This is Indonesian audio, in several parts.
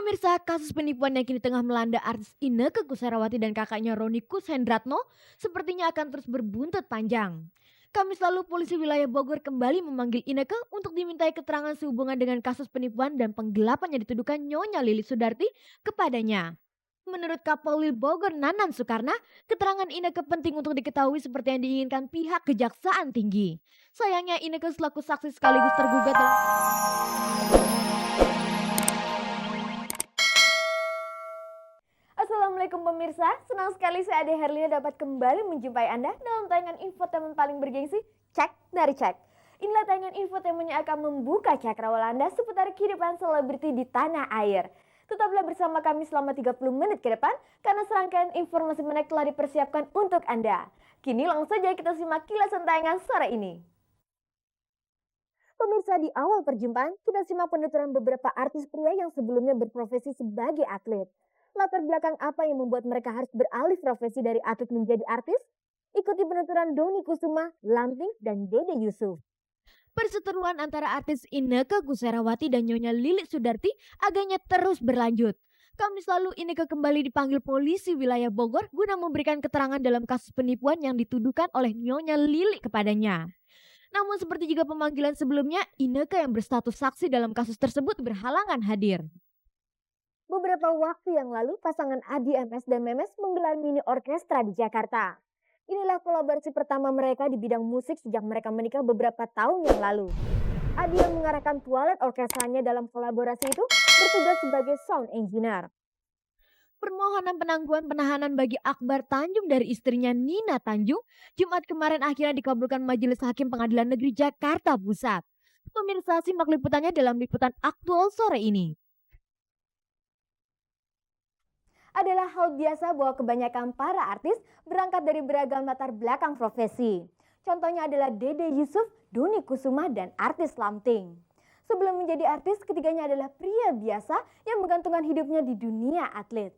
Pemirsa, kasus penipuan yang kini tengah melanda artis Inneke Koesherawati dan kakaknya Roni Kushendratno sepertinya akan terus berbuntut panjang. Kamis lalu polisi wilayah Bogor kembali memanggil Inneke untuk dimintai keterangan sehubungan dengan kasus penipuan dan penggelapan yang dituduhkan Nyonya Lili Sudarti kepadanya. Menurut Kapolri Bogor Nanan Soekarna, keterangan Inneke penting untuk diketahui seperti yang diinginkan pihak Kejaksaan Tinggi. Sayangnya Inneke selaku saksi sekaligus tergugat dalam. Assalamualaikum pemirsa, senang sekali saya Ade Herlina dapat kembali menjumpai Anda dalam tayangan infotainment paling bergengsi, Cek dari Cek. Inilah tayangan infotainment yang akan membuka cakrawala Anda seputar kehidupan selebriti di tanah air. Tetaplah bersama kami selama 30 menit ke depan, karena serangkaian informasi menarik telah dipersiapkan untuk Anda. Kini langsung saja kita simak kilasan tayangan sore ini. Pemirsa, di awal perjumpaan, kita simak penuturan beberapa artis pria yang sebelumnya berprofesi sebagai atlet. Latar belakang apa yang membuat mereka harus beralih profesi dari atlet menjadi artis? Ikuti penuturan Dony Kusuma, Lamping, dan Dede Yusuf. Perseteruan antara artis Inneke Koesherawati dan Nyonya Lili Sudarti agaknya terus berlanjut. Kamis lalu Inneke kembali dipanggil polisi wilayah Bogor guna memberikan keterangan dalam kasus penipuan yang dituduhkan oleh Nyonya Lili kepadanya. Namun seperti juga pemanggilan sebelumnya, Inneke yang berstatus saksi dalam kasus tersebut berhalangan hadir. Beberapa waktu yang lalu, pasangan Adi MS dan Memes menggelar mini orkestra di Jakarta. Inilah kolaborasi pertama mereka di bidang musik sejak mereka menikah beberapa tahun yang lalu. Adi yang mengarahkan tualet orkestranya dalam kolaborasi itu bertugas sebagai sound engineer. Permohonan penangguhan penahanan bagi Akbar Tanjung dari istrinya Nina Tanjung, Jumat kemarin akhirnya dikabulkan Majelis Hakim Pengadilan Negeri Jakarta Pusat. Pemirsa, simak liputannya dalam liputan aktual sore ini. Adalah hal biasa bahwa kebanyakan para artis berangkat dari beragam latar belakang profesi. Contohnya adalah Dede Yusuf, Dony Kusuma, dan artis Lamping. Sebelum menjadi artis, ketiganya adalah pria biasa yang menggantungkan hidupnya di dunia atlet.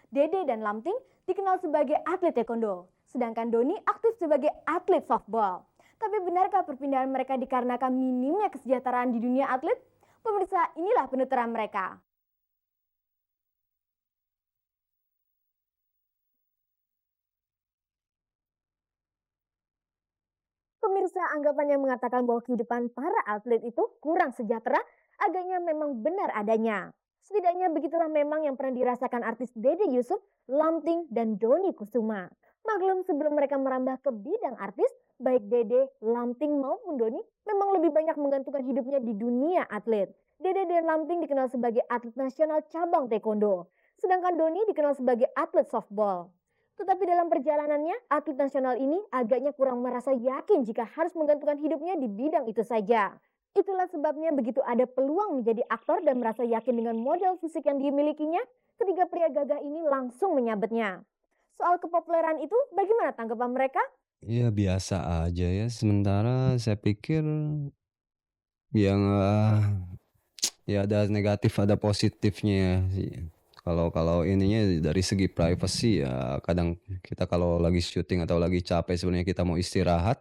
Dede dan Lamping dikenal sebagai atlet taekwondo, sedangkan Dony aktif sebagai atlet softball. Tapi benarkah perpindahan mereka dikarenakan minimnya kesejahteraan di dunia atlet? Pemirsa, inilah penuturan mereka. Pemirsa, anggapan yang mengatakan bahwa kehidupan para atlet itu kurang sejahtera agaknya memang benar adanya. Setidaknya begitulah memang yang pernah dirasakan artis Dede Yusuf, Lamping, dan Dony Kusuma. Maklum sebelum mereka merambah ke bidang artis, baik Dede, Lamping maupun Dony memang lebih banyak menggantungkan hidupnya di dunia atlet. Dede dan Lamping dikenal sebagai atlet nasional cabang taekwondo, sedangkan Dony dikenal sebagai atlet softball. Tetapi dalam perjalanannya, atlet nasional ini agaknya kurang merasa yakin jika harus menggantungkan hidupnya di bidang itu saja. Itulah sebabnya begitu ada peluang menjadi aktor dan merasa yakin dengan model fisik yang dimilikinya, ketiga pria gagah ini langsung menyabetnya. Soal kepopuleran itu, bagaimana tanggapan mereka? Ya biasa aja ya, sementara saya pikir yang, ya ada negatif ada positifnya sih. Kalau kalau ininya dari segi privacy ya kadang kita kalau lagi syuting atau lagi capek sebenarnya kita mau istirahat,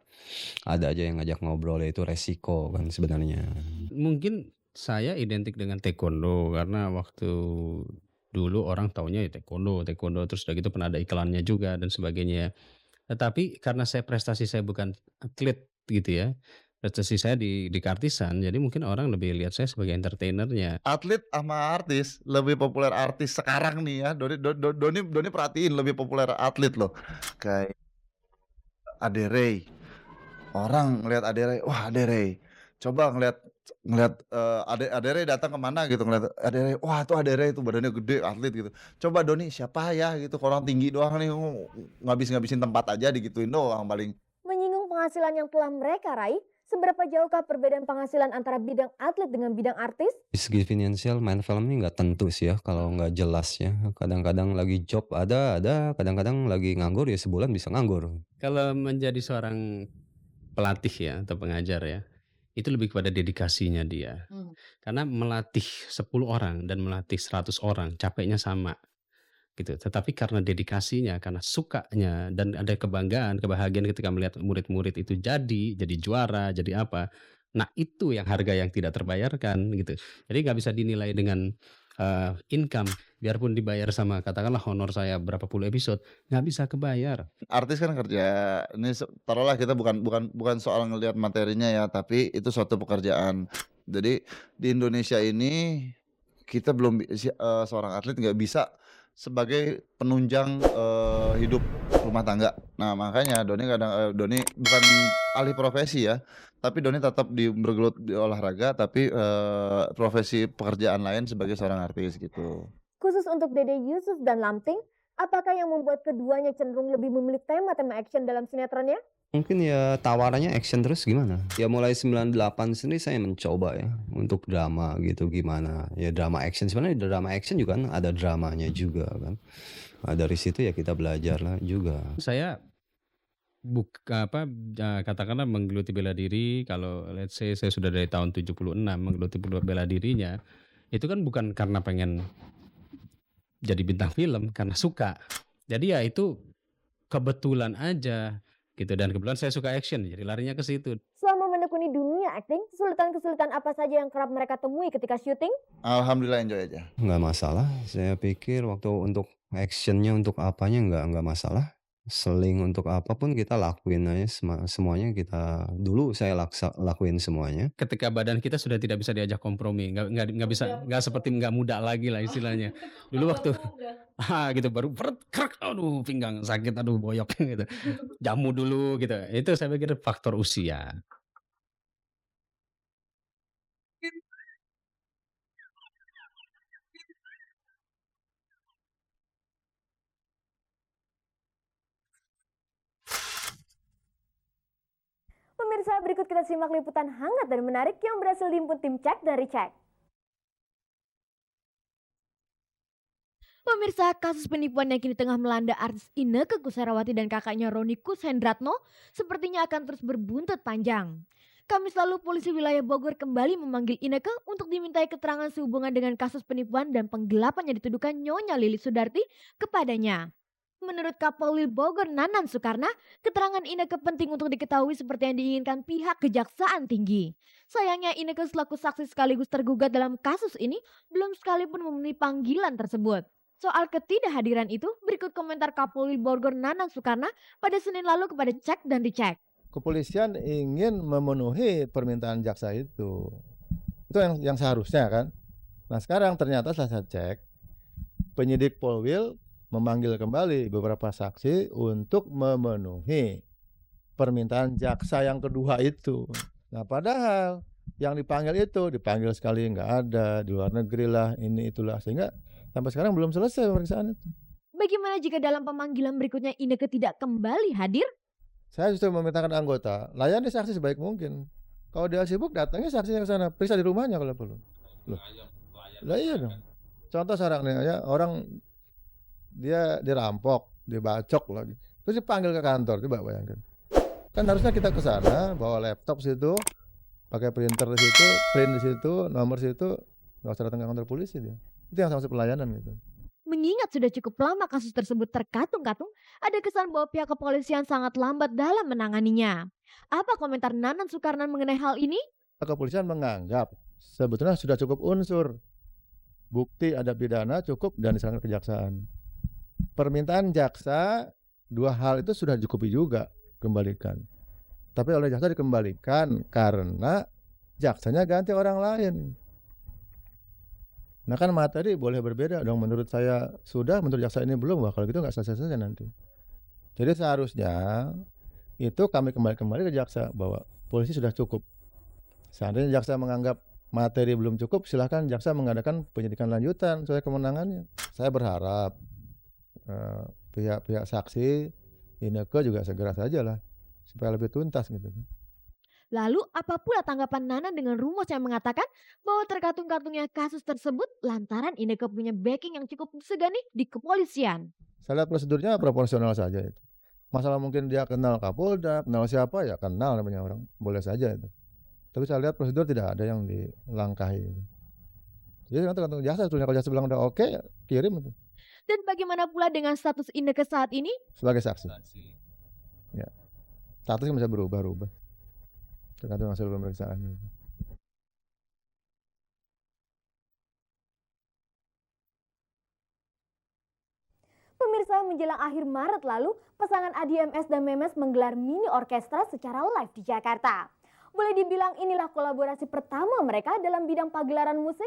ada aja yang ngajak ngobrol, ya itu resiko kan sebenarnya. Mungkin saya identik dengan taekwondo karena waktu dulu orang taunya ya taekwondo taekwondo, terus udah gitu pernah ada iklannya juga dan sebagainya. Tetapi karena prestasi saya bukan atlet gitu ya, prestasi saya di keartisan, jadi mungkin orang lebih lihat saya sebagai entertainer-nya. Atlet sama artis, lebih populer artis sekarang nih ya, Doni perhatiin lebih populer atlet loh. Kayak Ade Ray, orang ngelihat Ade Ray, wah Ade Ray. Coba ngelihat ngelihat Ade Ray datang kemana gitu ngelihat Ade Ray, wah tuh Ade Ray tuh badannya gede atlet gitu. Coba Doni siapa ya gitu, orang tinggi doang nih, ngabis-ngabisin tempat aja digituin doang paling. Menyinggung penghasilan yang telah mereka raih, seberapa jauhkah perbedaan penghasilan antara bidang atlet dengan bidang artis? Dari segi finansial main film ini nggak tentu sih ya kalau nggak jelas ya, kadang-kadang lagi job ada, kadang-kadang lagi nganggur ya sebulan bisa nganggur. Kalau menjadi seorang pelatih ya atau pengajar ya, itu lebih kepada dedikasinya dia. Karena melatih 10 orang dan melatih 100 orang capeknya sama gitu. Tetapi karena dedikasinya, karena sukanya dan ada kebanggaan, kebahagiaan ketika melihat murid-murid itu jadi juara, jadi apa. Nah, itu yang harga yang tidak terbayarkan gitu. Jadi nggak bisa dinilai dengan income, biarpun dibayar sama katakanlah honor saya berapa puluh episode, nggak bisa kebayar. Artis kan kerja, ini taruhlah kita bukan soal ngelihat materinya ya, tapi itu suatu pekerjaan. Jadi di Indonesia ini kita belum seorang atlet nggak bisa sebagai penunjang, hidup rumah tangga. Nah makanya Doni bukan alih profesi ya, tapi Doni tetap bergelut di olahraga, tapi, profesi pekerjaan lain sebagai seorang artis gitu. Khusus untuk Dede Yusuf dan Lamting, apakah yang membuat keduanya cenderung lebih memilih tema-tema action dalam sinetronnya? Mungkin ya tawarannya action terus gimana? Ya mulai 98 sendiri saya mencoba ya untuk drama gitu gimana. Ya drama action, sebenarnya drama action juga kan ada dramanya juga kan. Nah, dari situ ya kita belajar lah juga. Saya katakanlah menggeluti bela diri, kalau let's say saya sudah dari tahun 76 menggeluti bela dirinya, itu kan bukan karena pengen jadi bintang film, karena suka. Jadi ya itu kebetulan aja gitu, dan kebetulan saya suka action, jadi larinya ke situ. Selama menekuni dunia acting, kesulitan-kesulitan apa saja yang kerap mereka temui ketika syuting? Alhamdulillah enjoy aja. Nggak masalah, saya pikir waktu untuk actionnya untuk apanya nggak masalah. Seling untuk apapun kita lakuin aja, semuanya kita dulu saya lakuin semuanya. Ketika badan kita sudah tidak bisa diajak kompromi, nggak bisa, nggak seperti nggak muda lagi lah istilahnya. Dulu waktu gitu baru krek, aduh pinggang sakit, aduh boyok gitu. Jamu dulu gitu. Itu saya pikir faktor usia. Pemirsa, berikut kita simak liputan hangat dan menarik yang berhasil dihimpun tim Cek dan Recheck. Pemirsa, kasus penipuan yang kini tengah melanda artis Inneke Koesherawati dan kakaknya Roni Kushendratno sepertinya akan terus berbuntut panjang. Kamis lalu, polisi wilayah Bogor kembali memanggil Inneke untuk dimintai keterangan sehubungan dengan kasus penipuan dan penggelapan yang dituduhkan Nyonya Lilis Sudarti kepadanya. Menurut Kapolri Bogor Nanan Soekarna, keterangan Inneke penting untuk diketahui seperti yang diinginkan pihak Kejaksaan Tinggi. Sayangnya Inneke selaku saksi sekaligus tergugat dalam kasus ini belum sekalipun memenuhi panggilan tersebut. Soal ketidakhadiran itu, berikut komentar Kapolri Bogor Nanan Soekarna pada Senin lalu kepada Cek dan Dicek. Kepolisian ingin memenuhi permintaan jaksa itu yang seharusnya kan. Nah sekarang ternyata saya cek, penyidik Polwil memanggil kembali beberapa saksi untuk memenuhi permintaan jaksa yang kedua itu. Nah padahal yang dipanggil sekali nggak ada, di luar negeri lah, ini itulah, sehingga sampai sekarang belum selesai pemeriksaan itu. Bagaimana jika dalam pemanggilan berikutnya Inneke tidak kembali hadir? Saya justru memintakan anggota, layani saksi sebaik mungkin. Kalau dia sibuk, datangnya saksinya ke sana, periksa di rumahnya kalau perlu. Lah iya dong. Contoh sekarang nih ya, orang dia dirampok, dibacok lagi, terus dipanggil ke kantor, coba bayangkan. Kan harusnya kita ke sana, bawa laptop situ, pakai printer di situ, print di situ, nomor situ, nggak usah datang ke kantor polisi dia. Itu yang sangat pelayanan gitu. Mengingat sudah cukup lama kasus tersebut terkatung-katung, ada kesan bahwa pihak kepolisian sangat lambat dalam menanganinya. Apa komentar Nanan Soekarno mengenai hal ini? Kepolisian menganggap sebetulnya sudah cukup unsur bukti ada pidana cukup dan diserahkan ke kejaksaan. Permintaan jaksa dua hal itu sudah dicukupi juga, kembalikan. Tapi oleh jaksa dikembalikan karena jaksanya ganti orang lain. Nah kan materi boleh berbeda dong, menurut saya sudah, menurut jaksa ini belum, wah kalau gitu nggak selesai-selesai nanti. Jadi seharusnya itu kami kembali ke jaksa bahwa polisi sudah cukup. Seandainya jaksa menganggap materi belum cukup, silahkan jaksa mengadakan penyidikan lanjutan sesuai kewenangannya. Saya berharap pihak-pihak saksi Inneke juga segera saja lah supaya lebih tuntas gitu. Lalu apa pula tanggapan Nanan dengan rumus yang mengatakan bahwa terkatung-katungnya kasus tersebut lantaran Inneke punya backing yang cukup disegani di kepolisian? Saya lihat prosedurnya proporsional saja itu. Masalah mungkin dia kenal Kapolda, kenal siapa ya kenal namanya orang, boleh saja itu. Tapi saya lihat prosedur tidak ada yang dilangkahi. Jadi nanti tergantung jaksa, kalau jaksa bilang udah oke, kirim itu. Dan bagaimana pula dengan status Inneke saat ini? Sebagai saksi. Ya. Statusnya bisa berubah-ubah. Tergantung hasil pemeriksaan. Tepat menjelang akhir Maret lalu, pasangan ADMS dan Memes menggelar mini orkestra secara live di Jakarta. Boleh dibilang inilah kolaborasi pertama mereka dalam bidang pagelaran musik.